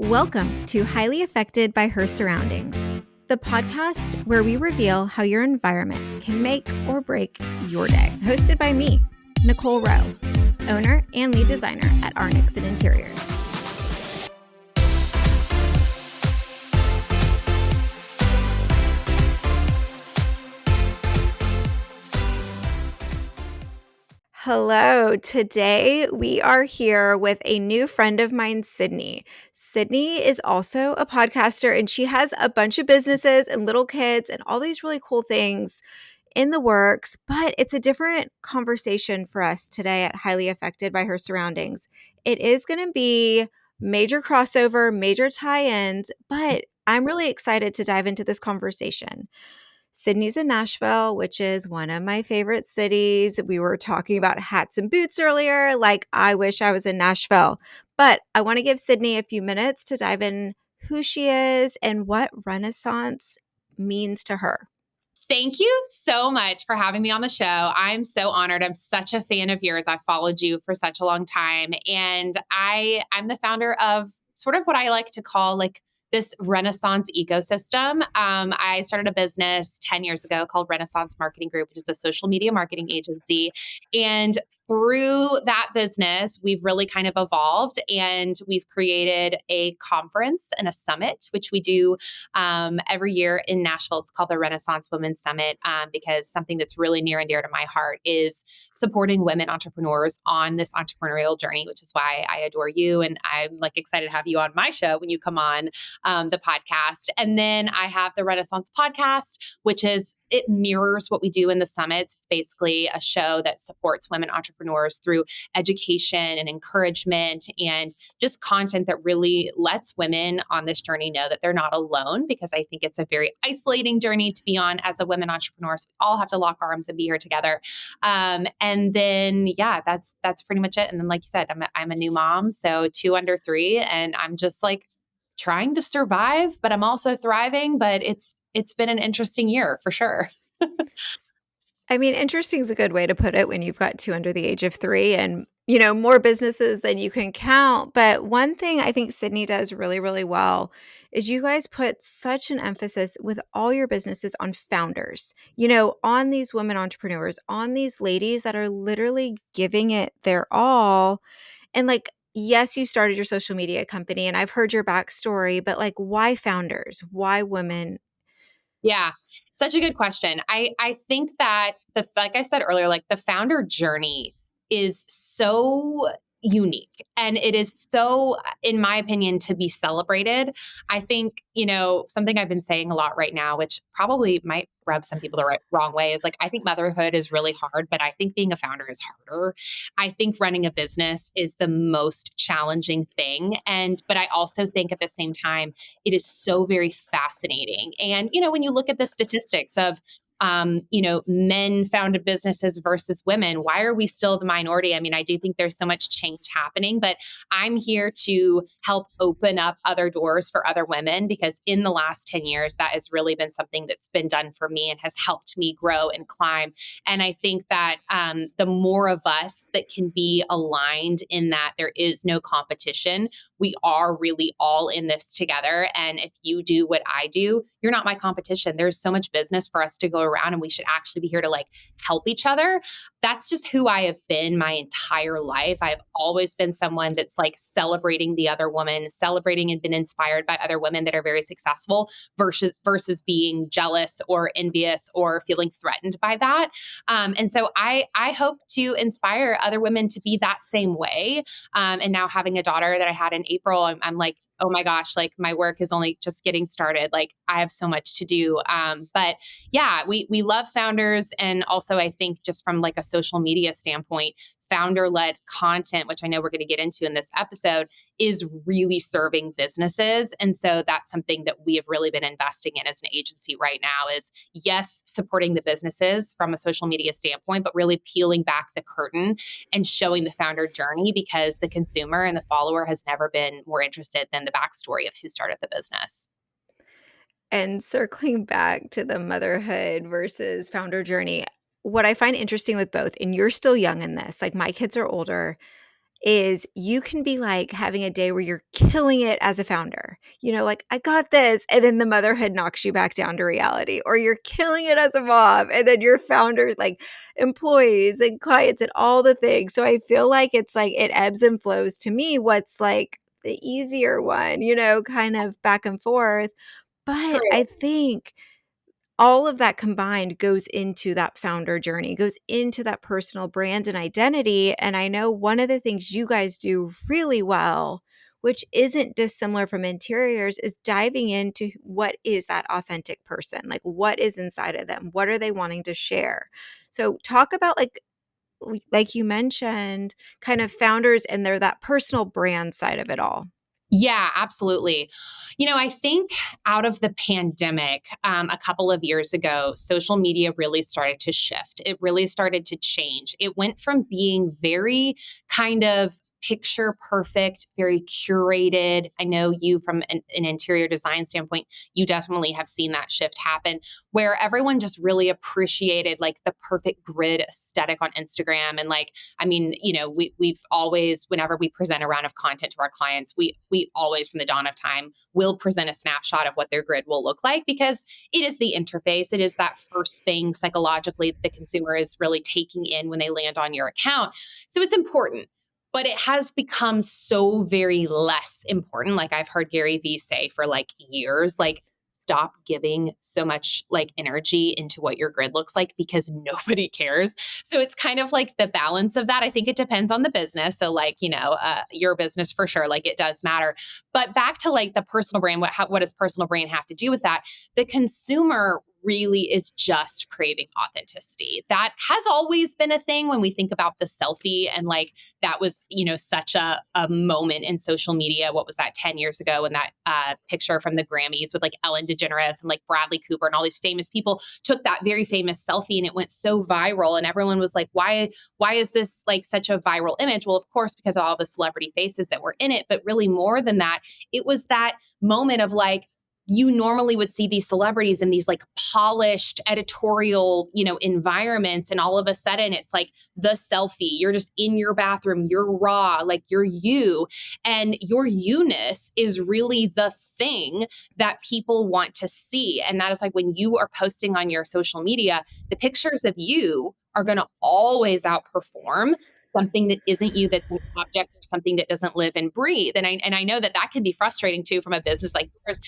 Welcome to Highly Affected by Her Surroundings, the podcast where we reveal how your environment can make or break your day. Hosted by me, Nicole Rowe, owner and lead designer at Nixon Interiors. Hello. Today we are here with a new friend of mine, Sydney. Sydney is also a podcaster and she has a bunch of businesses and little kids and all these really cool things in the works, but it's a different conversation for us today at Highly Affected by Her Surroundings. It is going to be major crossover, major tie-ins, but I'm really excited to dive into this conversation. Sydney's in Nashville, which is one of my favorite cities. We were talking about hats and boots earlier. Like, I wish I was in Nashville. But I want to give Sydney a few minutes to dive in who she is and what Renaissance means to her. Thank you so much for having me on the show. I'm so honored. I'm such a fan of yours. I've followed you for such a long time. And I'm the founder of sort of what I like to call this Renaissance ecosystem. I started a business 10 years ago called Renaissance Marketing Group, which is a social media marketing agency. And through that business, we've really kind of evolved and we've created a conference and a summit, which we do every year in Nashville. It's called the Renaissance Women's Summit because something that's really near and dear to my heart is supporting women entrepreneurs on this entrepreneurial journey, which is why I adore you. And I'm excited to have you on my show when you come on the podcast. And then I have the Renaissance podcast, which it mirrors what we do in the summits. It's basically a show that supports women entrepreneurs through education and encouragement and just content that really lets women on this journey know that they're not alone, because I think it's a very isolating journey to be on as a women entrepreneur. So we all have to lock arms and be here together. And then, that's pretty much it. And then, like you said, I'm a new mom, so 2 under 3, and I'm just trying to survive, but I'm also thriving. But it's been an interesting year for sure. I mean, interesting is a good way to put it when you've got 2 under the age of 3 and, more businesses than you can count. But one thing I think Sydney does really, really well is you guys put such an emphasis with all your businesses on founders, on these women entrepreneurs, on these ladies that are literally giving it their all. And yes, you started your social media company and I've heard your backstory, but why founders? Why women? Yeah, such a good question. I think that like I said earlier, the founder journey is so unique and it is so, in my opinion, to be celebrated. I think, something I've been saying a lot right now, which probably might rub some people the wrong way, is I think motherhood is really hard, but I think being a founder is harder. I think running a business is the most challenging thing. But I also think at the same time, it is so very fascinating. And, when you look at the statistics of men founded businesses versus women, why are we still the minority? I mean, I do think there's so much change happening, but I'm here to help open up other doors for other women, because in the last 10 years, that has really been something that's been done for me and has helped me grow and climb. And I think that the more of us that can be aligned in that there is no competition, we are really all in this together. And if you do what I do, you're not my competition. There's so much business for us to go around, and we should actually be here to help each other. That's just who I have been my entire life. I've always been someone that's celebrating the other woman, celebrating and been inspired by other women that are very successful versus being jealous or envious or feeling threatened by that. And so I hope to inspire other women to be that same way. And now having a daughter that I had in April, I'm oh my gosh, my work is only just getting started. I have so much to do. But yeah, we love founders. And also I think just from a social media standpoint, founder-led content, which I know we're going to get into in this episode, is really serving businesses. And so that's something that we have really been investing in as an agency right now is, yes, supporting the businesses from a social media standpoint, but really peeling back the curtain and showing the founder journey, because the consumer and the follower has never been more interested than the backstory of who started the business. And circling back to the motherhood versus founder journey, what I find interesting with both, and you're still young in this, my kids are older, is you can be like having a day where you're killing it as a founder, like, I got this. And then the motherhood knocks you back down to reality, or you're killing it as a mom. And then your founders, like employees and clients and all the things. So I feel like it's like it ebbs and flows to me. What's like the easier one, kind of back and forth. But True. I think all of that combined goes into that founder journey, goes into that personal brand and identity. And I know one of the things you guys do really well, which isn't dissimilar from interiors, is diving into what is that authentic person? Like, what is inside of them? What are they wanting to share? So talk about like you mentioned, kind of founders and their that personal brand side of it all. Yeah, absolutely. I think out of the pandemic, a couple of years ago, social media really started to shift. It really started to change. It went from being very kind of picture perfect, very curated. I know you, from an interior design standpoint, you definitely have seen that shift happen, where everyone just really appreciated like the perfect grid aesthetic on Instagram. And like, I mean, we've always, whenever we present a round of content to our clients, we always, from the dawn of time, will present a snapshot of what their grid will look like, because it is the interface. It is that first thing psychologically the consumer is really taking in when they land on your account. So it's important. But it has become so very less important. Like I've heard Gary Vee say for like years, like, stop giving so much like energy into what your grid looks like, because nobody cares. So it's kind of like the balance of that. I think it depends on the business. So like, your business for sure, like it does matter. But back to like the personal brand, what does personal brand have to do with that? The consumer really is just craving authenticity. That has always been a thing when we think about the selfie, and like that was, such a moment in social media. What was that, 10 years ago, when that picture from the Grammys with like Ellen DeGeneres and like Bradley Cooper and all these famous people took that very famous selfie, and it went so viral, and everyone was like, why is this like such a viral image? Well, of course, because of all the celebrity faces that were in it, but really more than that, it was that moment of like, you normally would see these celebrities in these like polished editorial, environments. And all of a sudden it's like the selfie, you're just in your bathroom, you're raw, like you're you. And your you-ness is really the thing that people want to see. And that is like when you are posting on your social media, the pictures of you are going to always outperform something that isn't you, that's an object or something that doesn't live and breathe. And I know that can be frustrating too from a business like yours,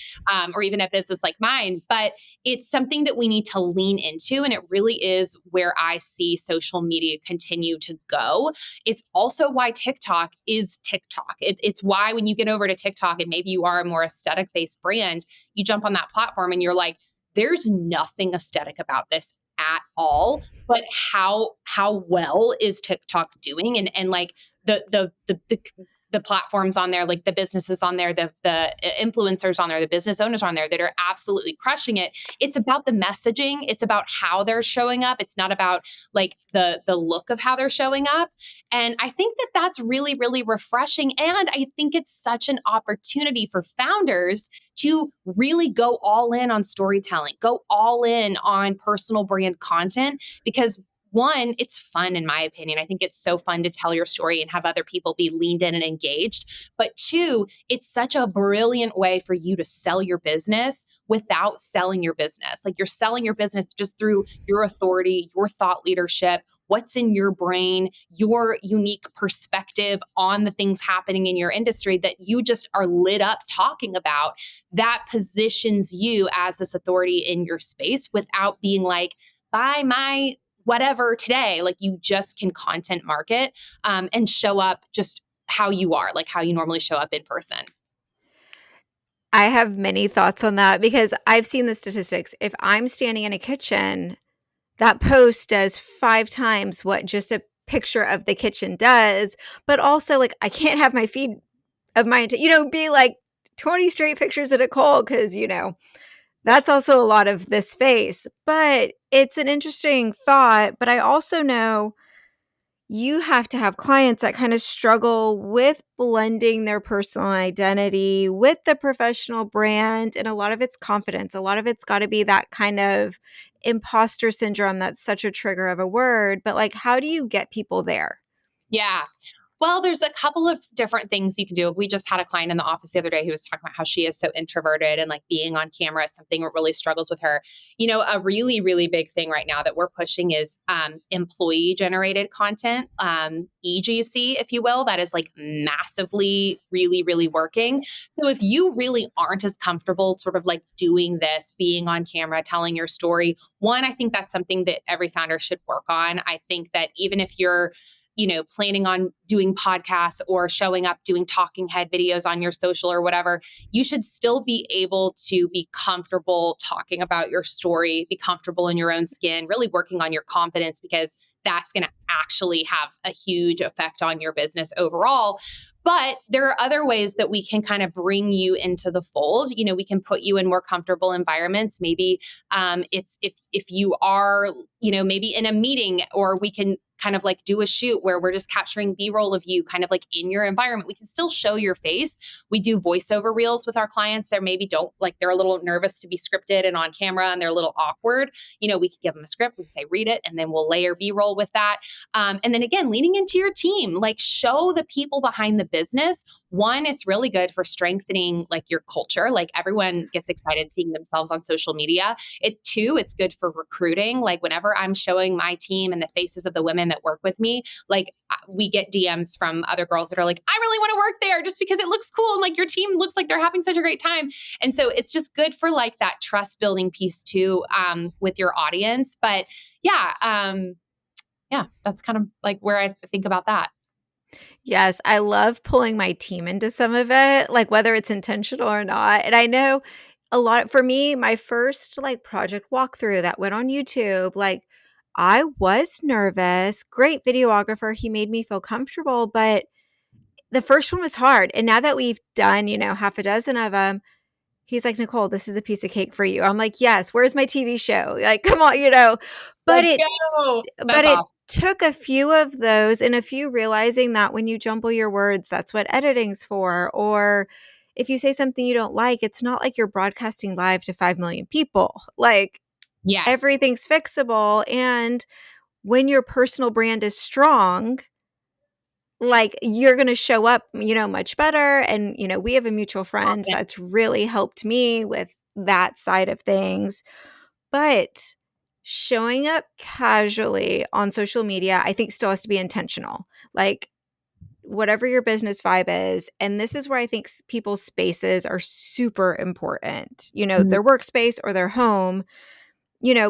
or even a business like mine. But it's something that we need to lean into. And it really is where I see social media continue to go. It's also why TikTok is TikTok. It's why when you get over to TikTok and maybe you are a more aesthetic based brand, you jump on that platform and you're like, there's nothing aesthetic about this at all. But how well is TikTok doing? And like the platforms on there, like the businesses on there, the influencers on there, the business owners on there that are absolutely crushing it. It's about the messaging. It's about how they're showing up. It's not about like the look of how they're showing up. And I think that that's really, really refreshing. And I think it's such an opportunity for founders to really go all in on storytelling, go all in on personal brand content, because one, it's fun, in my opinion. I think it's so fun to tell your story and have other people be leaned in and engaged. But two, it's such a brilliant way for you to sell your business without selling your business. Like you're selling your business just through your authority, your thought leadership, what's in your brain, your unique perspective on the things happening in your industry that you just are lit up talking about. That positions you as this authority in your space without being like, buy my whatever today. Like you just can content market, and show up just how you are, like how you normally show up in person. I have many thoughts on that because I've seen the statistics. If I'm standing in a kitchen, that post does 5 times what just a picture of the kitchen does. But also, like, I can't have my feed of mine, be like 20 straight pictures of Nicole because, that's Yes. also a lot of this face. But it's an interesting thought. But I also know you have to have clients that kind of struggle with blending their personal identity with the professional brand. And a lot of it's confidence. A lot of it's got to be that kind of imposter syndrome. That's such a trigger of a word. But like, how do you get people there? Yeah. Well, there's a couple of different things you can do. We just had a client in the office the other day who was talking about how she is so introverted and like being on camera is something that really struggles with her. A really, really big thing right now that we're pushing is employee generated content, EGC, if you will, that is like massively, really, really working. So if you really aren't as comfortable sort of like doing this, being on camera, telling your story, one, I think that's something that every founder should work on. I think that even if you're planning on doing podcasts or showing up doing talking head videos on your social or whatever, you should still be able to be comfortable talking about your story, be comfortable in your own skin, really working on your confidence, because that's going to actually have a huge effect on your business overall. But there are other ways that we can kind of bring you into the fold. We can put you in more comfortable environments. Maybe it's if you are, maybe in a meeting, or we can kind of like do a shoot where we're just capturing B-roll of you kind of like in your environment. We can still show your face. We do voiceover reels with our clients. They're maybe don't like, they're a little nervous to be scripted and on camera and they're a little awkward. We can give them a script. We can say, read it, and then we'll layer B-roll with that. And then again, leaning into your team, like show the people behind the business. One, it's really good for strengthening like your culture. Like everyone gets excited seeing themselves on social media. Two, it's good for recruiting. Like whenever I'm showing my team and the faces of the women that work with me, like we get DMs from other girls that are like, I really want to work there just because it looks cool. And like your team looks like they're having such a great time. And so it's just good for like that trust building piece too, with your audience. But yeah, that's kind of like where I think about that. Yes, I love pulling my team into some of it, like whether it's intentional or not. And I know a lot for me, my first like project walkthrough that went on YouTube, like I was nervous. Great videographer. He made me feel comfortable, but the first one was hard. And now that we've done, half a dozen of them, he's like, Nicole, this is a piece of cake for you. I'm like, yes, where's my TV show? Like, come on. But Let's it go. but That's it awesome. took a few of those and a few realizing that when you jumble your words, that's what editing's for. Or if you say something you don't like, it's not like you're broadcasting live to 5 million people. Like Yes. everything's fixable. And when your personal brand is strong, like you're going to show up, much better. And, we have a mutual friend Confident. that's really helped me with that side of things. But showing up casually on social media, I think still has to be intentional. Like whatever your business vibe is. And this is where I think people's spaces are super important. Mhm. Their workspace or their home,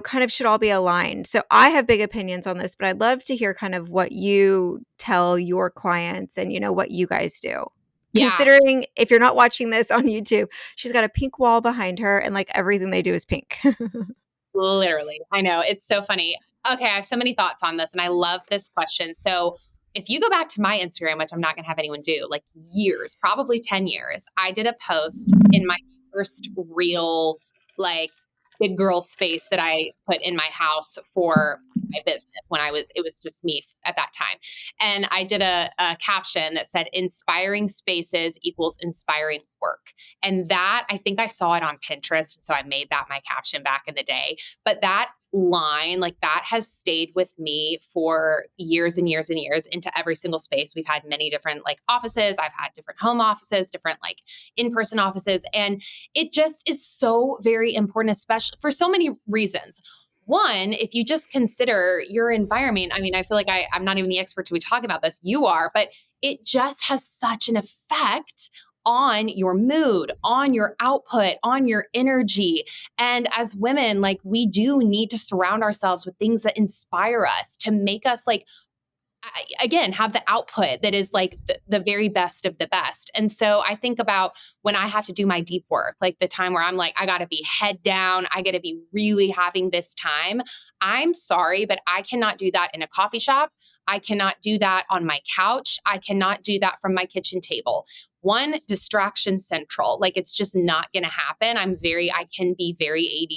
kind of should all be aligned. So I have big opinions on this, but I'd love to hear kind of what you tell your clients and, what you guys do. Yeah. Considering if you're not watching this on YouTube, she's got a pink wall behind her and like everything they do is pink. Literally. I know. It's so funny. Okay. I have so many thoughts on this and I love this question. So, if you go back to my Instagram, which I'm not going to have anyone do, like years, probably 10 years, I did a post in my first real, like, big girl space that I put in my house for my business it was just me at that time. And I did a caption that said, inspiring spaces equals inspiring work. And that, I think I saw it on Pinterest. So I made that my caption back in the day. But that line, like that has stayed with me for years and years and years into every single space. We've had many different like offices. I've had different home offices, different like in-person offices. And it just is so very important, especially for so many reasons. One, if you just consider your environment, I mean, I feel like I'm not even the expert to be talking about this. You are, but it just has such an effect on your mood, on your output, on your energy. And as women, like we do need to surround ourselves with things that inspire us to make us like again have the output that is like the very best of the best. And so I think about when I have to do my deep work, like the time where I'm like, I got to be head down, I got to be really having this time. I'm sorry, but I cannot do that in a coffee shop. I cannot do that on my couch. I cannot do that from my kitchen table. one, distraction central. Like it's just not going to happen. I can be very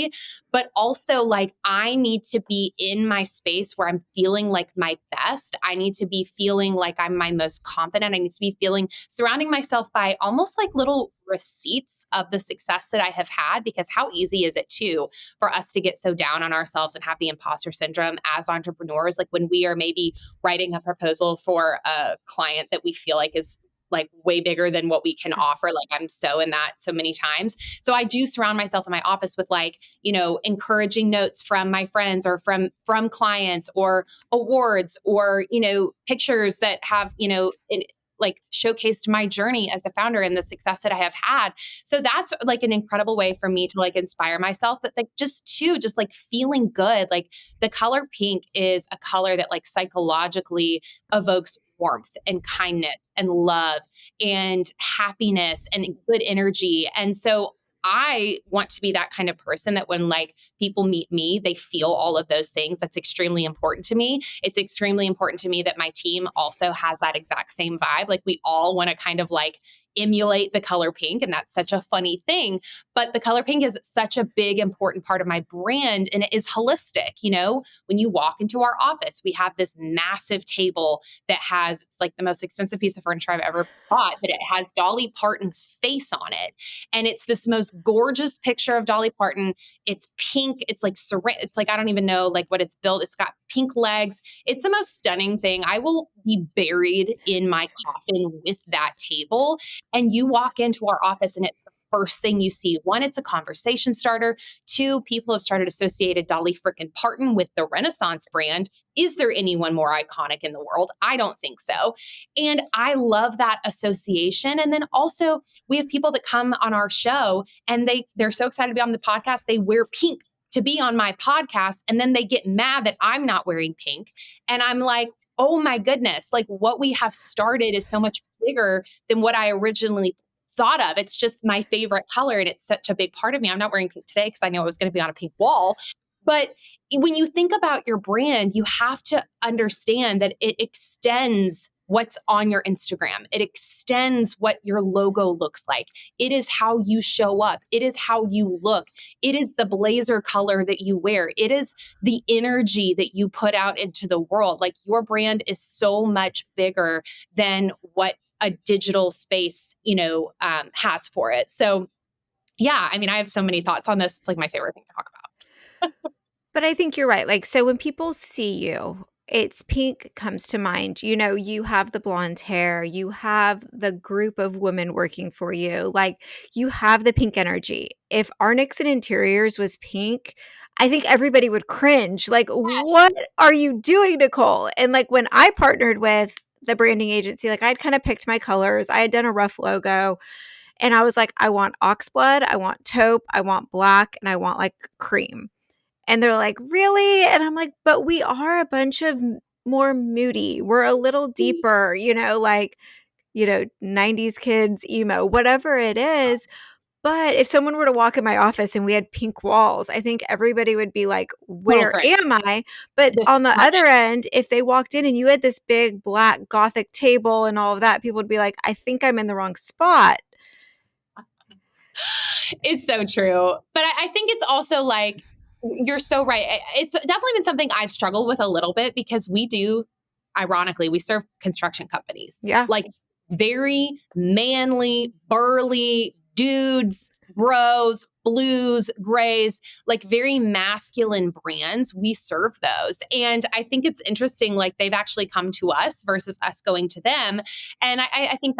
ADD, but also like I need to be in my space where I'm feeling like my best. I need to be feeling like I'm my most confident. I need to be surrounding myself by almost like little receipts of the success that I have had, because how easy is it too for us to get so down on ourselves and have the imposter syndrome as entrepreneurs? Like when we are maybe writing a proposal for a client that we feel like is like way bigger than what we can offer. Like I'm so in that so many times. So I do surround myself in my office with like, encouraging notes from my friends or from clients or awards or, pictures that have, like showcased my journey as a founder and the success that I have had. So that's like an incredible way for me to like inspire myself, but like just like feeling good. Like the color pink is a color that like psychologically evokes warmth and kindness and love and happiness and good energy. And so I want to be that kind of person that when like people meet me, they feel all of those things. That's extremely important to me. It's extremely important to me that my team also has that exact same vibe. Like we all want to kind of like emulate the color pink. And that's such a funny thing. But the color pink is such a big, important part of my brand. And it is holistic. When you walk into our office, we have this massive table that it's like the most expensive piece of furniture I've ever bought, but it has Dolly Parton's face on it. And it's this most gorgeous picture of Dolly Parton. It's pink. It's like, I don't even know like what it's built. It's got pink legs. It's the most stunning thing. I will be buried in my coffin with that table. And you walk into our office and it's the first thing you see. One, it's a conversation starter. Two, people have started associated Dolly frickin' Parton with the Renaissance brand. Is there anyone more iconic in the world? I don't think so. And I love that association. And then also we have people that come on our show and they're so excited to be on the podcast. They wear pink to be on my podcast. And then they get mad that I'm not wearing pink. And I'm like, oh my goodness, like what we have started is so much bigger than what I originally thought of. It's just my favorite color and it's such a big part of me. I'm not wearing pink today because I know I was going to be on a pink wall. But when you think about your brand, you have to understand that it extends what's on your Instagram. It extends what your logo looks like. It is how you show up. It is how you look. It is the blazer color that you wear. It is the energy that you put out into the world. Like your brand is so much bigger than what a digital space, has for it. So yeah, I mean, I have so many thoughts on this. It's like my favorite thing to talk about. But I think you're right. Like, so when people see you, it's pink comes to mind. You have the blonde hair, you have the group of women working for you. Like, you have the pink energy. If Arnix and Interiors was pink, I think everybody would cringe. Like, what are you doing, Nicole? And like when I partnered with the branding agency, like I'd kind of picked my colors. I had done a rough logo and I was like, I want oxblood, I want taupe, I want black, and I want like cream. And they're like, "Really?" And I'm like, "But we are a bunch of more moody. We're a little deeper, like, 90s kids, emo, whatever it is." But if someone were to walk in my office and we had pink walls, I think everybody would be like, Total "Where cringe. am I?" But This on the apartment. other end, if they walked in and you had this big black gothic table and all of that, people would be like, "I think I'm in the wrong spot." It's so true. But I think it's also like, you're so right. It's definitely been something I've struggled with a little bit because ironically, we serve construction companies, Yeah. like very manly, burly dudes, bros, blues, grays, like very masculine brands. We serve those. And I think it's interesting, like they've actually come to us versus us going to them. And I think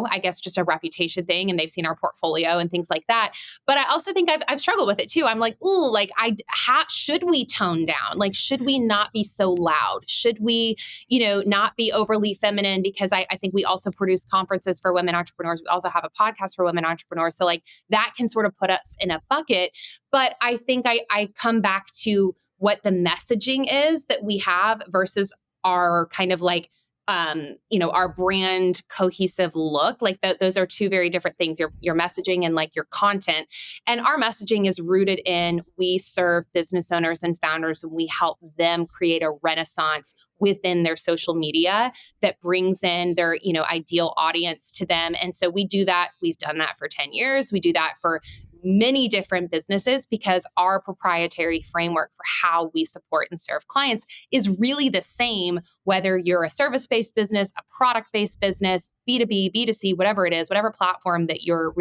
I guess just a reputation thing and they've seen our portfolio and things like that. But I also think I've struggled with it too. I'm like, ooh, like should we tone down? Like, should we not be so loud? Should we, not be overly feminine? Because I think we also produce conferences for women entrepreneurs. We also have a podcast for women entrepreneurs. So like that can sort of put us in a bucket. But I think I come back to what the messaging is that we have versus our kind of like our brand cohesive look. Like those are two very different things, your messaging and like your content. And our messaging is rooted in, we serve business owners and founders and we help them create a renaissance within their social media that brings in their, ideal audience to them. And so we do that. We've done that for 10 years. We do that for many different businesses because our proprietary framework for how we support and serve clients is really the same, whether you're a service-based business, a product-based business, B2B, B2C, whatever it is, whatever platform that your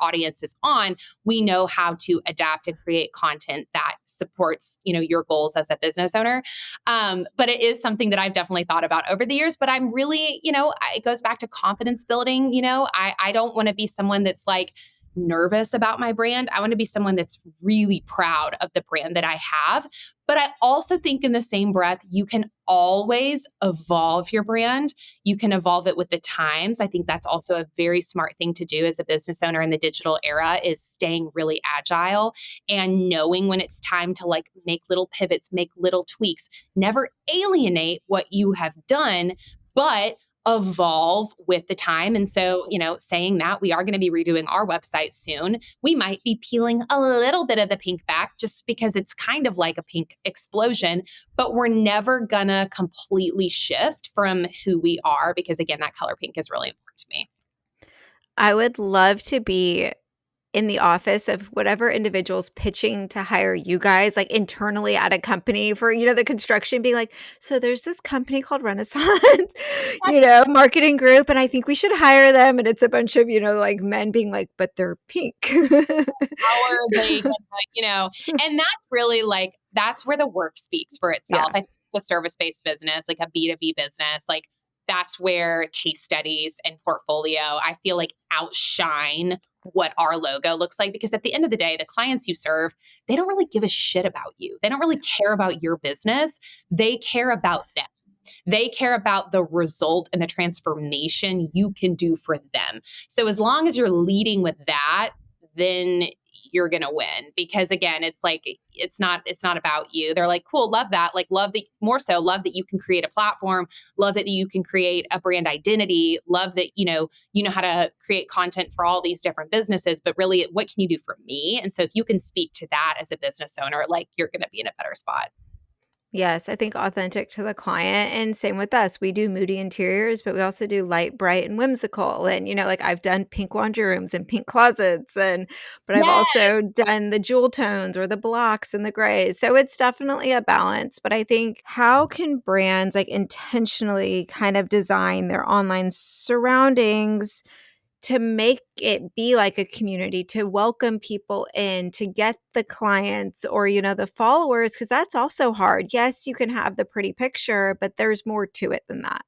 audience is on. We know how to adapt and create content that supports, your goals as a business owner. But it is something that I've definitely thought about over the years, but I'm really, it goes back to confidence building. I don't want to be someone that's like nervous about my brand. I want to be someone that's really proud of the brand that I have. But I also think in the same breath, you can always evolve your brand. You can evolve it with the times. I think that's also a very smart thing to do as a business owner in the digital era, is staying really agile and knowing when it's time to like make little pivots, make little tweaks, never alienate what you have done, but evolve with the time. And so, saying that, we are going to be redoing our website soon. We might be peeling a little bit of the pink back just because it's kind of like a pink explosion, but we're never going to completely shift from who we are because, again, that color pink is really important to me. I would love to be in the office of whatever individual's pitching to hire you guys, like internally at a company for, the construction, being like, so there's this company called Renaissance, marketing group, and I think we should hire them. And it's a bunch of, like men being like, but they're pink. How are they gonna, and that's really like, that's where the work speaks for Yeah. itself. I think it's a service-based business, like a B2B business, like that's where case studies and portfolio, I feel like, outshine what our logo looks like. Because at the end of the day, the clients you serve, they don't really give a shit about you. They don't really care about your business. They care about them. They care about the result and the transformation you can do for them. So as long as you're leading with that, then you're going to win. Because again, it's like, it's not about you. They're like, cool, love that. Like, love that, more so love that you can create a platform, love that you can create a brand identity, love that, you know how to create content for all these different businesses, but really, what can you do for me? And so if you can speak to that as a business owner, like, you're going to be in a better spot. Yes, I think authentic to the client, and same with us. We do moody interiors, but we also do light, bright, and whimsical. And, like I've done pink laundry rooms and pink closets, but I've Yeah. also done the jewel tones or the blocks and the grays. So it's definitely a balance. But I think, how can brands like intentionally kind of design their online surroundings to make it be like a community, to welcome people in, to get the clients or, the followers, because that's also hard. Yes, you can have the pretty picture, but there's more to it than that.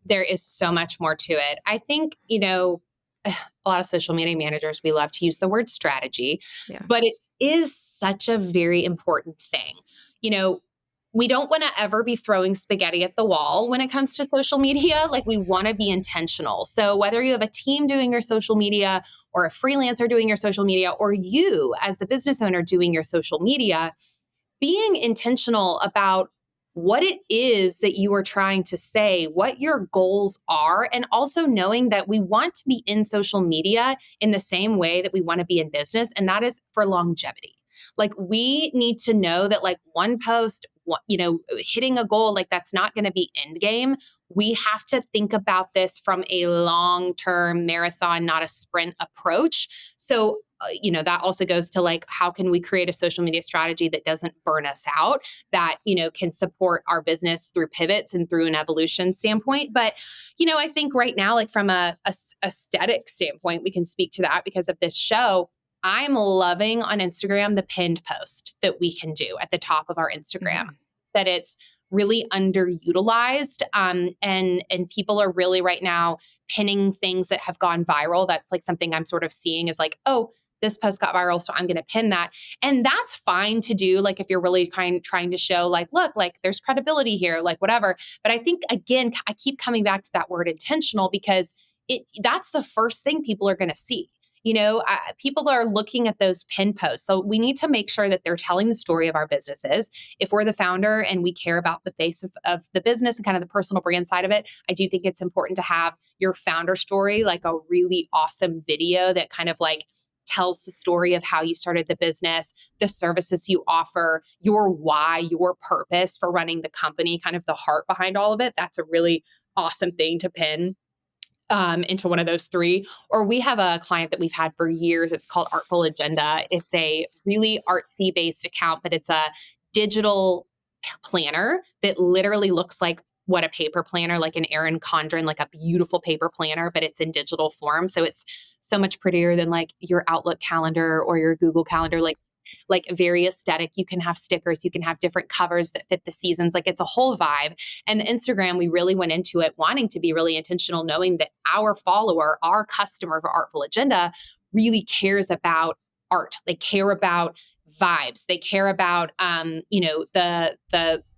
There is so much more to it. I think, a lot of social media managers, we love to use the word strategy, Yeah. but it is such a very important thing. You know, we don't want to ever be throwing spaghetti at the wall when it comes to social media. Like, we want to be intentional. So whether you have a team doing your social media or a freelancer doing your social media, or you as the business owner doing your social media, being intentional about what it is that you are trying to say, what your goals are, and also knowing that we want to be in social media in the same way that we want to be in business, and that is for longevity. Like, we need to know that, like, one post, hitting a goal, like, that's not going to be end game. We have to think about this from a long-term marathon, not a sprint approach. So, that also goes to, like, how can we create a social media strategy that doesn't burn us out, that, can support our business through pivots and through an evolution standpoint. But, I think right now, like, from a aesthetic standpoint, we can speak to that because of this show. I'm loving on Instagram the pinned post that we can do at the top of our Instagram, that it's really underutilized. And people are really right now pinning things that have gone viral. That's like something I'm sort of seeing is like, oh, this post got viral, so I'm going to pin that. And that's fine to do. Like, if you're really trying to show, like, look, like, there's credibility here, like, whatever. But I think, again, I keep coming back to that word intentional, because that's the first thing people are going to see. People are looking at those pin posts. So we need to make sure that they're telling the story of our businesses. If we're the founder and we care about the face of the business and kind of the personal brand side of it, I do think it's important to have your founder story, like a really awesome video that kind of like tells the story of how you started the business, the services you offer, your why, your purpose for running the company, kind of the heart behind all of it. That's a really awesome thing to pin into one of those three. Or we have a client that we've had for years. It's called Artful Agenda. It's a really artsy based account, but it's a digital planner that literally looks like what a paper planner, like an Erin Condren, like a beautiful paper planner, but it's in digital form. So it's so much prettier than like your Outlook calendar or your Google calendar. Like very aesthetic. You can have stickers, you can have different covers that fit the seasons. Like it's a whole vibe. And the Instagram, we really went into it wanting to be really intentional, knowing that our follower, our customer for Artful Agenda really cares about art. They care about vibes. They care about the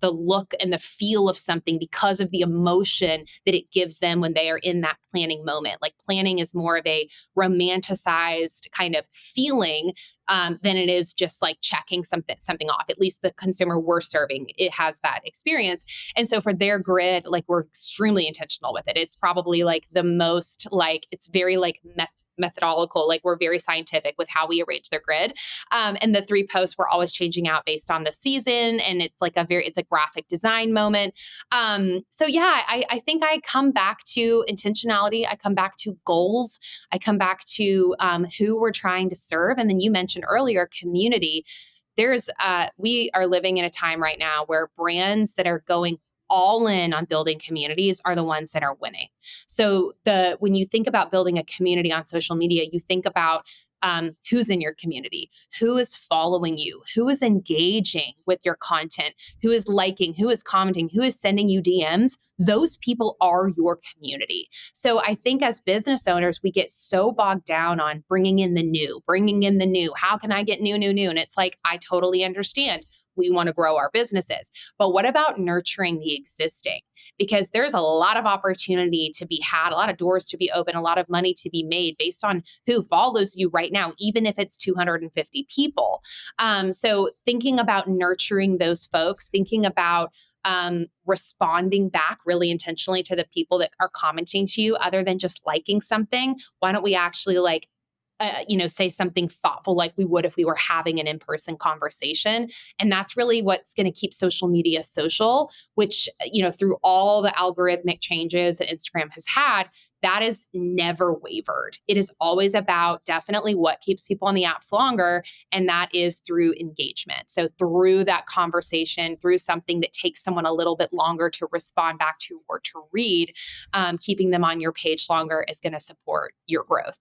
look and the feel of something because of the emotion that it gives them when they are in that planning moment. Like planning is more of a romanticized kind of feeling than it is just like checking something off. At least the consumer we're serving, it has that experience. And so for their grid, like we're extremely intentional with it. It's probably like the most like it's very like methodological, like we're very scientific with how we arrange their grid. And the three posts we're always changing out based on the season, and it's a graphic design moment. So yeah, I think I come back to intentionality, I come back to goals, I come back to who we're trying to serve. And then you mentioned earlier community. We are living in a time right now where brands that are going all in on building communities are the ones that are winning. So when you think about building a community on social media, you think about who's in your community, who is following you, who is engaging with your content, who is liking, who is commenting, who is sending you DMs. Those people are your community. So I think as business owners, we get so bogged down on bringing in the new, bringing in the new. How can I get new? And it's like, I totally understand. We want to grow our businesses. But what about nurturing the existing? Because there's a lot of opportunity to be had, a lot of doors to be open, a lot of money to be made based on who follows you right now, even if it's 250 people. So thinking about nurturing those folks, thinking about responding back really intentionally to the people that are commenting to you, other than just liking something. Why don't we actually say something thoughtful like we would if we were having an in-person conversation? And that's really what's going to keep social media social, which, through all the algorithmic changes that Instagram has had, that is never wavered. It is always about definitely what keeps people on the apps longer. And that is through engagement. So through that conversation, through something that takes someone a little bit longer to respond back to or to read, keeping them on your page longer is going to support your growth.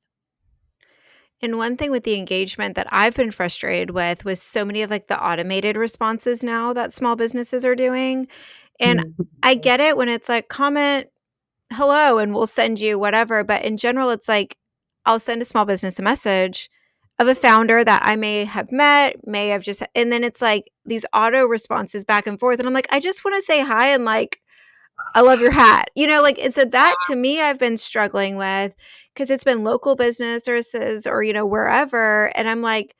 And one thing with the engagement that I've been frustrated with was so many of like the automated responses now that small businesses are doing. And I Mhm. get it when it's like comment hello and we'll send you whatever, but in general it's like I'll send a small business a message of a founder that I may have met, may have just and then it's like these auto responses back and forth and I'm like I just want to say hi and like I love your hat. Like, and so that to me, I've been struggling with because it's been local businesses or, wherever. And I'm like,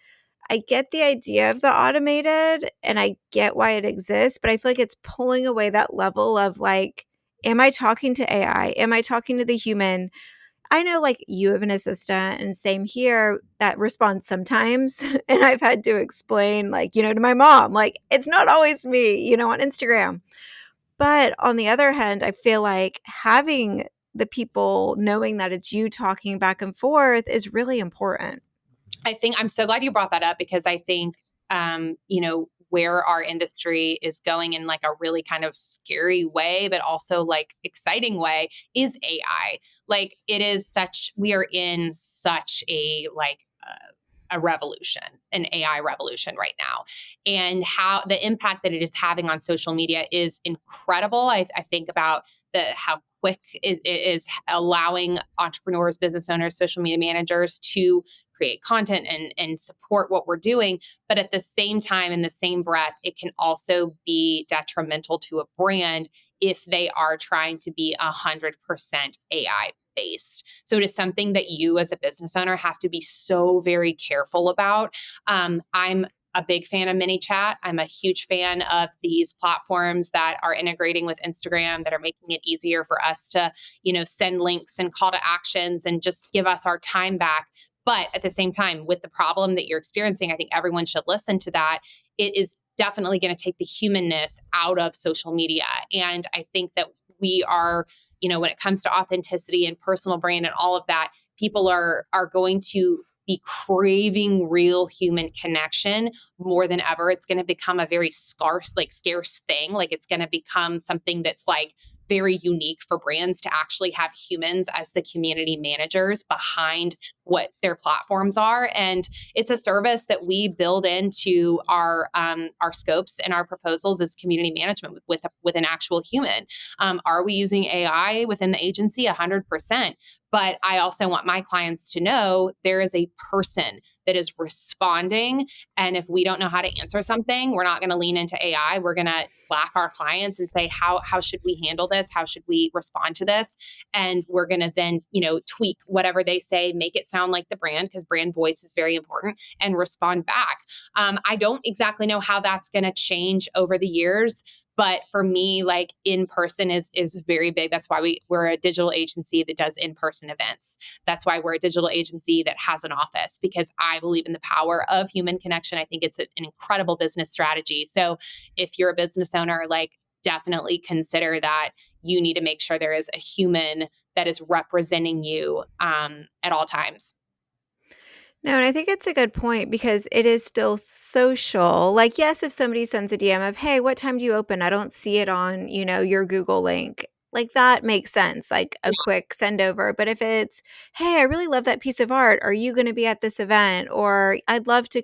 I get the idea of the automated and I get why it exists, but I feel like it's pulling away that level of like, am I talking to AI? Am I talking to the human? I know like you have an assistant and same here that responds sometimes. And I've had to explain like, to my mom, like, it's not always me, on Instagram. But on the other hand, I feel like having the people knowing that it's you talking back and forth is really important. I think I'm so glad you brought that up because I think, where our industry is going in like a really kind of scary way, but also like exciting way is AI. Like we are in such a revolution, an AI revolution right now. And how the impact that it is having on social media is incredible. I think about how quick it is allowing entrepreneurs, business owners, social media managers to create content and support what we're doing. But at the same time, in the same breath, it can also be detrimental to a brand if they are trying to be 100% AI based. So it is something that you as a business owner have to be so very careful about. I'm a big fan of mini chat. I'm a huge fan of these platforms that are integrating with Instagram, that are making it easier for us to, send links and call to actions and just give us our time back. But at the same time, with the problem that you're experiencing, I think everyone should listen to that. It is definitely going to take the humanness out of social media. And I think that we are, when it comes to authenticity and personal brand and all of that, people are going to be craving real human connection more than ever. It's going to become a very scarce thing. Like it's going to become something that's like very unique for brands to actually have humans as the community managers behind what their platforms are. And it's a service that we build into our scopes and our proposals as community management with an actual human. Are we using AI within the agency? 100%. But I also want my clients to know there is a person that is responding. And if we don't know how to answer something, we're not going to lean into AI. We're going to Slack our clients and say, how should we handle this? How should we respond to this? And we're going to then, tweak whatever they say, make it sound like the brand, because brand voice is very important, and respond back. I don't exactly know how that's going to change over the years. But for me, like in person is very big. That's why we're a digital agency that does in-person events. That's why we're a digital agency that has an office, because I believe in the power of human connection. I think it's an incredible business strategy. So if you're a business owner, like definitely consider that you need to make sure there is a human that is representing you at all times. No, and I think it's a good point because it is still social. Like, yes, if somebody sends a DM of, "Hey, what time do you open?" I don't see it on, your Google link. Like that makes sense, like a quick send over. But if it's, "Hey, I really love that piece of art. Are you going to be at this event?" Or "I'd love to,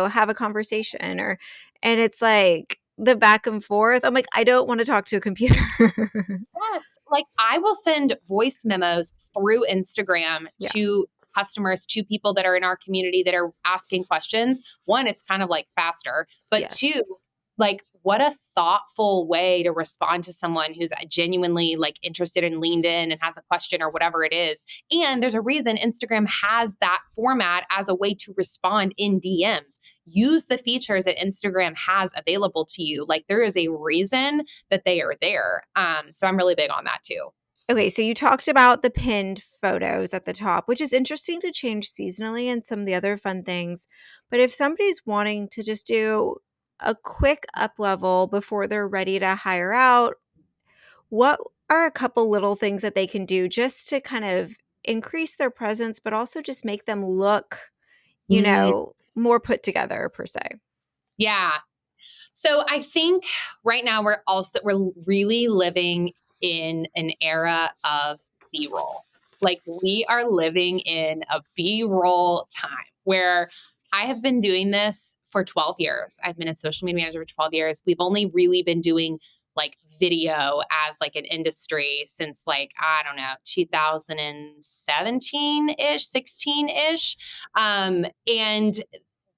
have a conversation," and it's like the back and forth. I'm like, I don't want to talk to a computer. Yes. Like I will send voice memos through Instagram Yeah. to customers, to people that are in our community that are asking questions. One, it's kind of like faster, but two, Yes. like what a thoughtful way to respond to someone who's genuinely like interested and leaned in and has a question or whatever it is. And there's a reason Instagram has that format as a way to respond in DMs. Use the features that Instagram has available to you. Like there is a reason that they are there. So I'm really big on that too. Okay, so you talked about the pinned photos at the top, which is interesting to change seasonally and some of the other fun things. But if somebody's wanting to just do a quick up level before they're ready to hire out, what are a couple little things that they can do just to kind of increase their presence, but also just make them look, Mm, more put together per se? yeah. So I think right now we're really living in an era of B-roll. Like we are living in a B-roll time where I have been doing this for 12 years. I've been a social media manager for 12 years. We've only really been doing like video as like an industry since like I don't know 2017-ish 16-ish and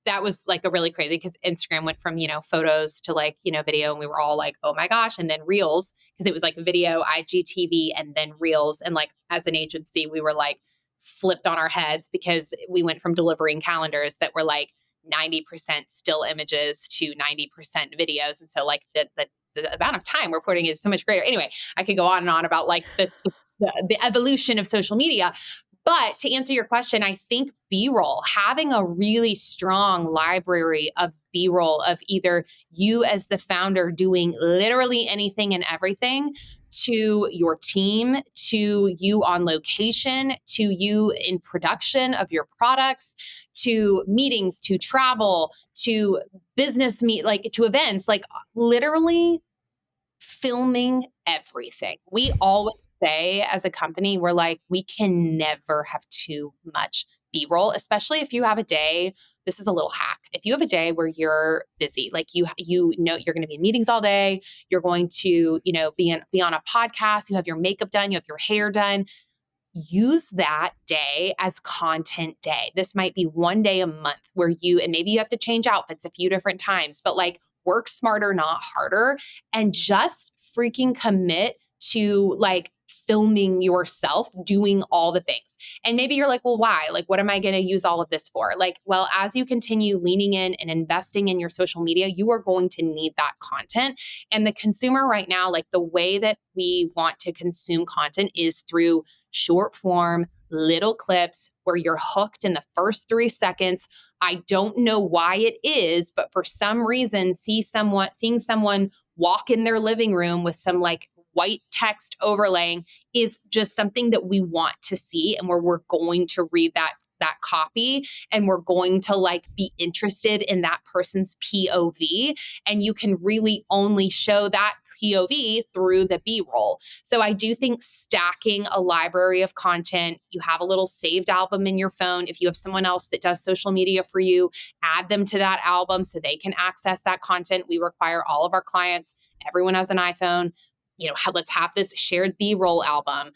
that was like a really crazy because Instagram went from, photos to like, video. And we were all like, oh my gosh. And then reels, because it was like video, IGTV, and then reels. And like as an agency, we were like flipped on our heads because we went from delivering calendars that were like 90% still images to 90% videos. And so like the amount of time we're putting is so much greater. Anyway, I could go on and on about like the evolution of social media. But to answer your question, I think B-roll, having a really strong library of B-roll of either you as the founder doing literally anything and everything, to your team, to you on location, to you in production of your products, to meetings, to travel, to business like to events, like literally filming everything. We always say as a company, we're like, we can never have too much B-roll, especially if you have a day. This is a little hack. If you have a day where you're busy, like you know you're going to be in meetings all day, you're going to, be on a podcast, you have your makeup done, you have your hair done, use that day as content day. This might be one day a month where and maybe you have to change outfits a few different times, but like work smarter, not harder, and just freaking commit to like filming yourself doing all the things. And maybe you're like, well, why? Like, what am I going to use all of this for? Like, well, as you continue leaning in and investing in your social media, you are going to need that content. And the consumer right now, like the way that we want to consume content is through short form, little clips where you're hooked in the first 3 seconds. I don't know why it is, but for some reason, seeing someone walk in their living room with some like white text overlaying is just something that we want to see, and where we're going to read that copy, and we're going to like be interested in that person's POV, and you can really only show that POV through the B-roll. So I do think stacking a library of content, you have a little saved album in your phone. If you have someone else that does social media for you, add them to that album so they can access that content. We require all of our clients, everyone has an iPhone, let's have this shared B-roll album.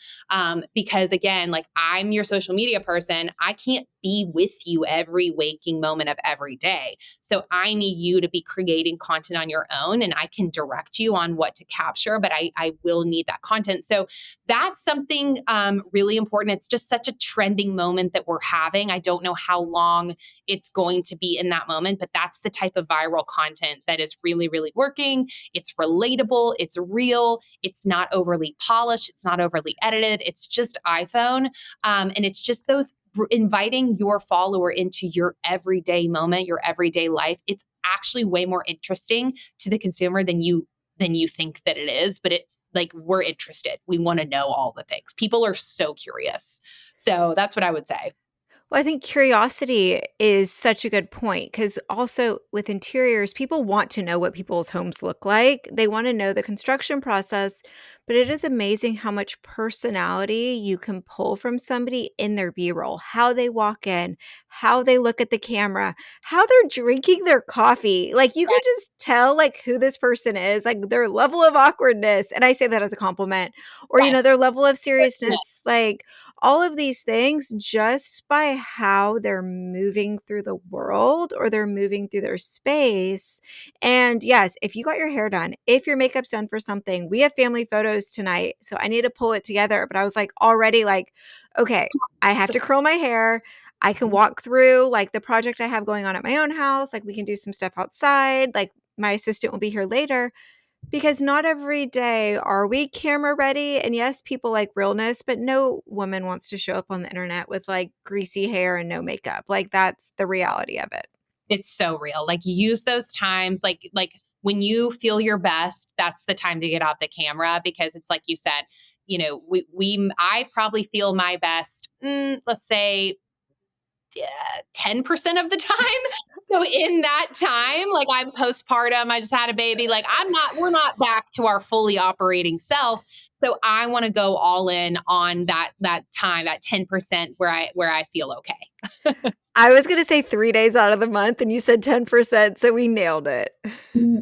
Because again, like I'm your social media person. I can't be with you every waking moment of every day. So I need you to be creating content on your own, and I can direct you on what to capture, but I will need that content. So that's something really important. It's just such a trending moment that we're having. I don't know how long it's going to be in that moment, but that's the type of viral content that is really, really working. It's relatable. It's real. It's not overly polished. It's not overly edited. It's just iPhone. And it's just those inviting your follower into your everyday moment, your everyday life. It's actually way more interesting to the consumer than you think that it is. But we're interested. We want to know all the things. People are so curious. So that's what I would say. Well, I think curiosity is such a good point because also with interiors, people want to know what people's homes look like. They want to know the construction process, but it is amazing how much personality you can pull from somebody in their B-roll, how they walk in, how they look at the camera, how they're drinking their coffee. Like you could just tell like who this person is, like their level of awkwardness. And I say that as a compliment, or, Yes. their level of seriousness. Like, all of these things just by how they're moving through the world or they're moving through their space. And yes, if you got your hair done, if your makeup's done for something, we have family photos tonight. So I need to pull it together. But I was like, already like, okay, I have to curl my hair. I can walk through like the project I have going on at my own house. Like we can do some stuff outside. Like my assistant will be here later. Because not every day are we camera ready. And yes, people like realness, but no woman wants to show up on the internet with like greasy hair and no makeup. Like that's the reality of it. It's so real. Like use those times, like when you feel your best, that's the time to get out the camera, because it's like you said, I probably feel my best, let's say 10% of the time. So in that time, like I'm postpartum, I just had a baby, like we're not back to our fully operating self. So I want to go all in on that time, that 10% where I feel okay. I was going to say 3 days out of the month and you said 10%. So we nailed it.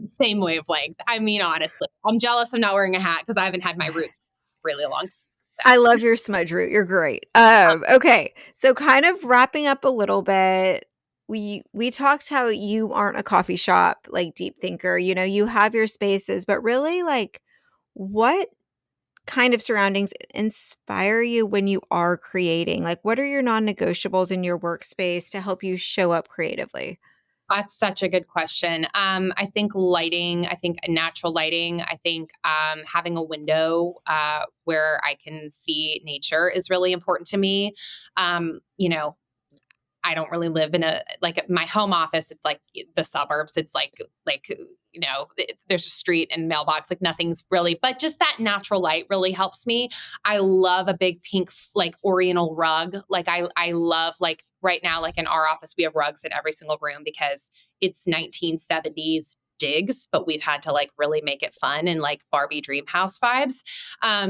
Same wavelength. I mean, honestly, I'm jealous I'm not wearing a hat because I haven't had my roots really a long time. I love your smudge root. You're great. Okay. So kind of wrapping up a little bit, we talked how you aren't a coffee shop like deep thinker. You have your spaces, but really like what kind of surroundings inspire you when you are creating? Like, what are your non-negotiables in your workspace to help you show up creatively? That's such a good question. I think lighting, I think natural lighting, I think having a window where I can see nature is really important to me. Um, you know, I don't really live in my home office. It's like the suburbs. It's there's a street and mailbox, like nothing's really, but just that natural light really helps me. I love a big pink, like oriental rug. Like I love like right now, like in our office, we have rugs in every single room because it's 1970s digs, but we've had to like really make it fun and like Barbie dream house vibes.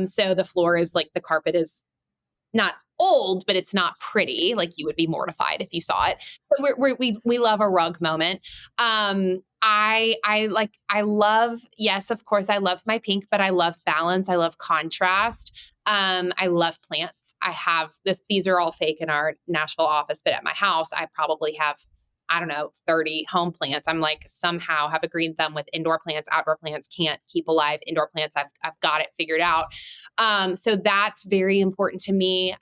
So the floor is like the carpet is not old, but it's not pretty. Like you would be mortified if you saw it. So we love a rug moment. I love, yes, of course, I love my pink, but I love balance. I love contrast. I love plants. I have these are all fake in our Nashville office, but at my house, I probably have I don't know, 30 home plants. I'm like, somehow have a green thumb with indoor plants, outdoor plants, can't keep alive indoor plants. I've got it figured out. So that's very important to me.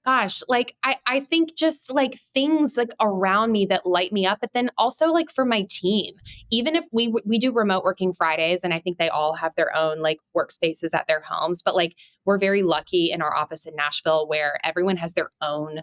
Gosh, like I think just like things like around me that light me up, but then also like for my team, even if we do remote working Fridays, and I think they all have their own like workspaces at their homes, but like we're very lucky in our office in Nashville where everyone has their own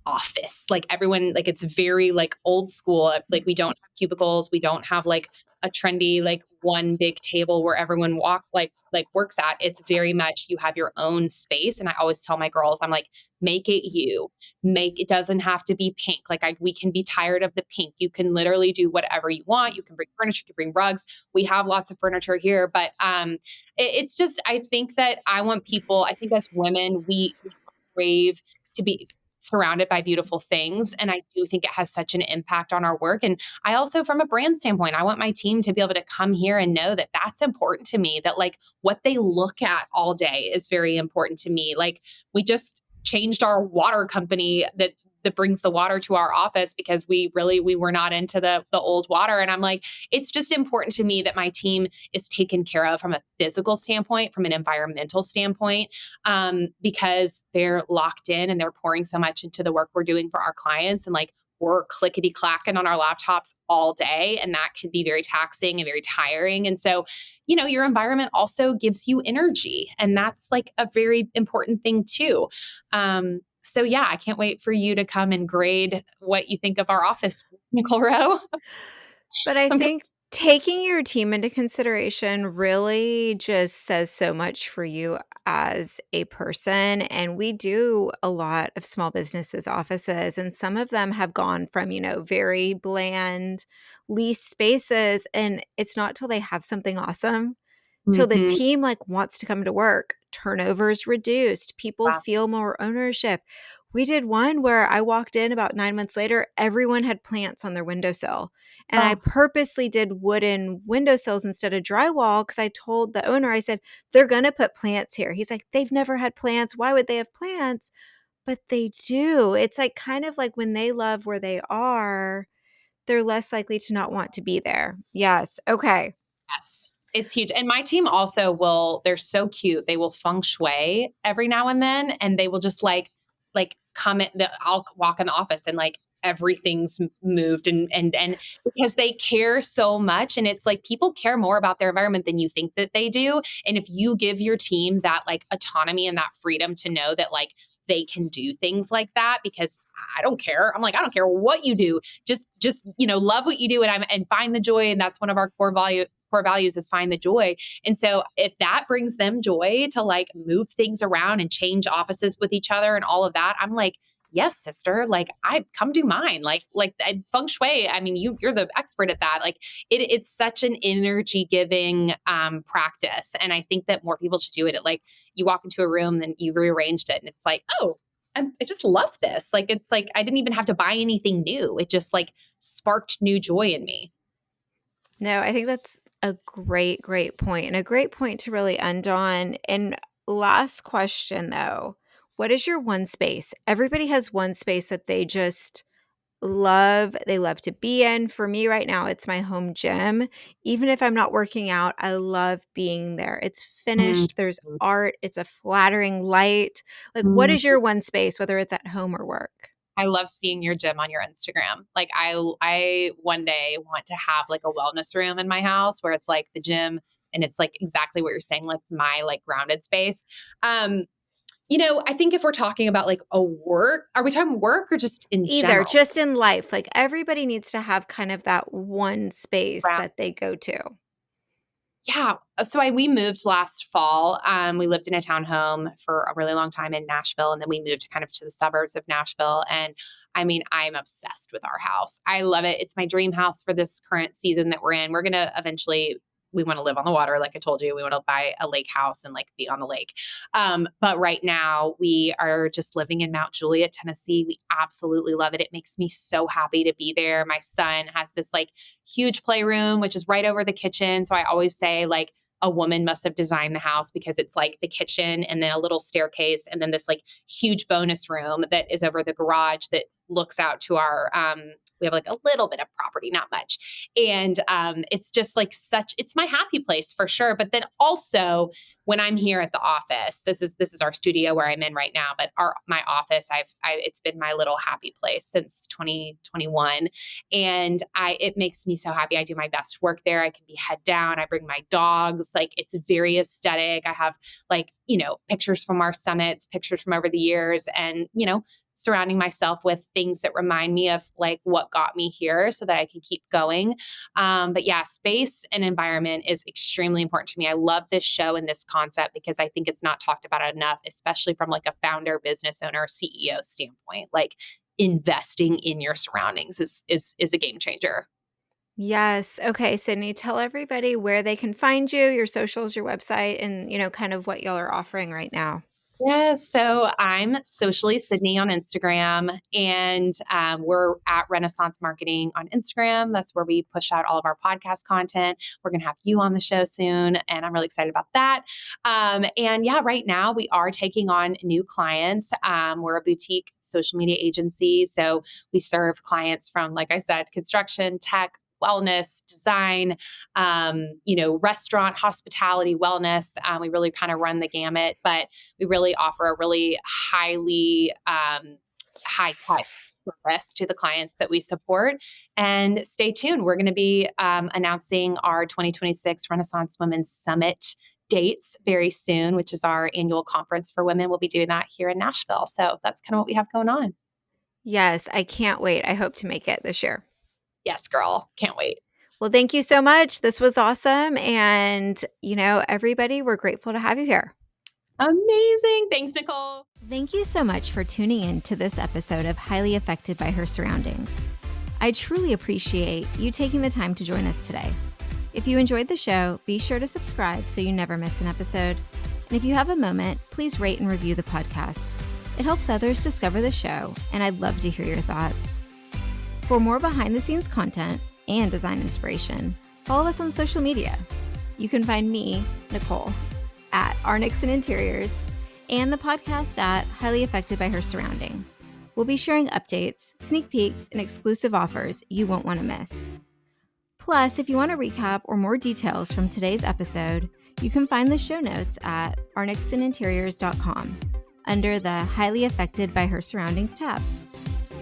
office. Like everyone, like it's very like old school. Like we don't have cubicles. We don't have like a trendy, like one big table where everyone like works at. It's very much you have your own space. And I always tell my girls, I'm like, make it you. Make it doesn't have to be pink. Like we can be tired of the pink. You can literally do whatever you want. You can bring furniture, you can bring rugs. We have lots of furniture here, but it's just I think that I want people, I think as women, we crave to be surrounded by beautiful things. And I do think it has such an impact on our work. And I also, from a brand standpoint, I want my team to be able to come here and know that that's important to me, that like what they look at all day is very important to me. Like we just changed our water company that brings the water to our office because we were not into the old water. And I'm like, it's just important to me that my team is taken care of from a physical standpoint, from an environmental standpoint, because they're locked in and they're pouring so much into the work we're doing for our clients. And like we're clickety clacking on our laptops all day. And that can be very taxing and very tiring. And so, your environment also gives you energy. And that's like a very important thing too. So yeah, I can't wait for you to come and grade what you think of our office, Nicole Rowe. But I I'm think taking your team into consideration really just says so much for you as a person. And we do a lot of small businesses offices, and some of them have gone from, very bland leased spaces. And it's not till they have something awesome, till the Mhm. team like wants to come to work, turnover's reduced, people Wow. feel more ownership. We did one where I walked in about 9 months later, everyone had plants on their windowsill. And I Oh, purposely did wooden windowsills instead of drywall because I told the owner, I said, they're going to put plants here. He's like, they've never had plants. Why would they have plants? But they do. It's like kind of like when they love where they are, they're less likely to not want to be there. Yes. Okay. yes. It's huge. And my team also they're so cute. They will feng shui every now and then, and they will just like come in I'll walk in the office and like everything's moved and because they care so much. And it's like people care more about their environment than you think that they do. And if you give your team that like autonomy and that freedom to know that like they can do things like that, because I don't care. I'm like, I don't care what you do. Just love what you do and find the joy. And that's one of our core values is find the joy. And so if that brings them joy to like move things around and change offices with each other and all of that, I'm like, yes, sister, like I come do mine. Like feng shui. I mean, you're the expert at that. Like it's such an energy giving practice. And I think that more people should do it. Like you walk into a room and you rearranged it and it's like, oh, I just love this. Like, it's like, I didn't even have to buy anything new. It just like sparked new joy in me. No, I think that's a great, great point and a great point to really end on. And last question though, what is your one space? Everybody has one space that they just love. They love to be in. For me right now, it's my home gym. Even if I'm not working out, I love being there. It's Mhm. finished. There's art. It's a flattering light. Like, what Mhm. is your one space, whether it's at home or work? I love seeing your gym on your Instagram. Like I one day want to have like a wellness room in my house where it's like the gym and it's like exactly what you're saying, like my like grounded space. Um, I think if we're talking about like a work, are we talking work or just in Either, general? just in life, like, everybody needs to have kind of that one space that they go to. Yeah. We moved last fall. We lived in a townhome for a really long time in Nashville, and then we moved kind of to the suburbs of Nashville. And I mean, I'm obsessed with our house. I love it. It's my dream house for this current season that we're in. We're gonna eventually. We want to live on the water, like I told you. We want to buy a lake house and like be on the lake. But right now, we are just living in Mount Juliet, Tennessee. We absolutely love it. It makes me so happy to be there. My son has this like huge playroom, which is right over the kitchen. So I always say, like, a woman must have designed the house because it's like the kitchen and then a little staircase and then this like huge bonus room that is over the garage that looks out to our, we have like a little bit of property, not much. And it's just like it's my happy place for sure. But then also when I'm here at the office, this is our studio where I'm in right now, but my office, it's been my little happy place since 2021. And it makes me so happy. I do my best work there. I can be head down. I bring my dogs. Like it's very aesthetic. I have like, pictures from our summits, pictures from over the years, and, surrounding myself with things that remind me of like what got me here so that I can keep going. But yeah, space and environment is extremely important to me. I love this show and this concept because I think it's not talked about enough, especially from like a founder, business owner, CEO standpoint. Like investing in your surroundings is a game changer. Yes. Okay, Sydney, tell everybody where they can find you, your socials, your website, and, kind of what y'all are offering right now. Yeah, so I'm Socially Sydney on Instagram, and we're at Renaissance Marketing on Instagram. That's where we push out all of our podcast content. We're going to have you on the show soon, and I'm really excited about that. And yeah, right now we are taking on new clients. We're a boutique social media agency, so we serve clients from, like I said, construction, tech, wellness, design, restaurant, hospitality, wellness. We really kind of run the gamut, but we really offer a really highly high touch service to the clients that we support. And stay tuned. We're going to be announcing our 2026 Renaissance Women's Summit dates very soon, which is our annual conference for women. We'll be doing that here in Nashville. So that's kind of what we have going on. Yes, I can't wait. I hope to make it this year. Yes, girl. Can't wait. Well, thank you so much. This was awesome. And, everybody, we're grateful to have you here. Amazing. Thanks, Nicole. Thank you so much for tuning in to this episode of Highly Affected by Her Surroundings. I truly appreciate you taking the time to join us today. If you enjoyed the show, be sure to subscribe so you never miss an episode. And if you have a moment, please rate and review the podcast. It helps others discover the show, and I'd love to hear your thoughts. For more behind-the-scenes content and design inspiration, follow us on social media. You can find me, Nicole, at Nixon Interiors, and the podcast at Highly Affected by Her Surrounding. We'll be sharing updates, sneak peeks, and exclusive offers you won't want to miss. Plus, if you want a recap or more details from today's episode, you can find the show notes at arnixoninteriors.com under the Highly Affected by Her Surroundings tab.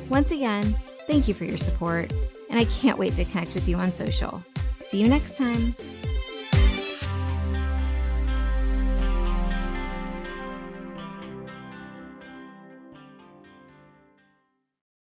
Once again, thank you for your support, and I can't wait to connect with you on social. See you next time.